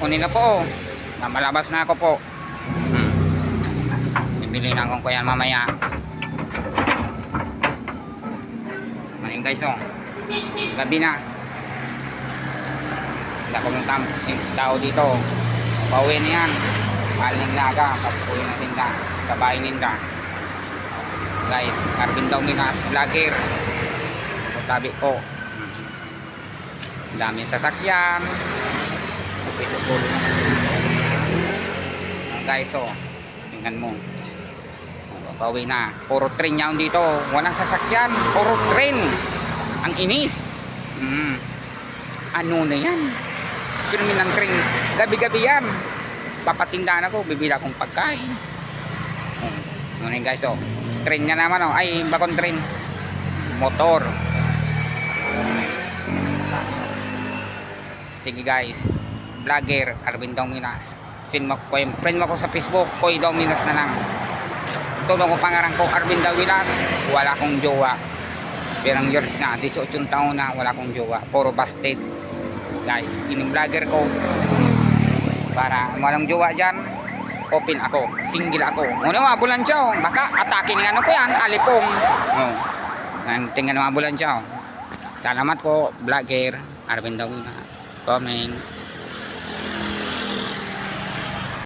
kunin na po. Malabas na ako po. Bibili na akong kuyan mamaya. Manin guys, oh. Gabi na. Hindi ako ng tao dito. Pauwi na yan. Maling laga. Papupuin natin ka. Sa bahay ninda. Guys, Arvin daw Minas, vlogger. Tabi po. Daming sasakyan. Guys, oh. Tingnan mo. Pauwi na. Puro train yan dito. Walang sasakyan. Puro train. Ang inis. Ano na yan? Pirmin ng train. Gabi-gabi yan. Papatindahan ako. Bibili akong pagkain. Ano na guys, oh. Train niya naman, oh. Ay, bakong train. Motor. Sige guys. Vlogger, Arvin daw Minas. Friend mo ko sa Facebook. Koy daw Minas na lang. Tulong ko pangarang ko, Arvin daw Minas. Wala akong jowa. Pirang years na, 18 taon na, wala akong jowa. Puro busted. Guys, ining vlogger ko. Para walang jowa dyan, open ako, single ako. Ano mga bulansyaw, baka atake ng ano ko yan, alipong. Tingnan mga bulansyaw. Salamat po, vlogger, Arvin daw Minas. Comments.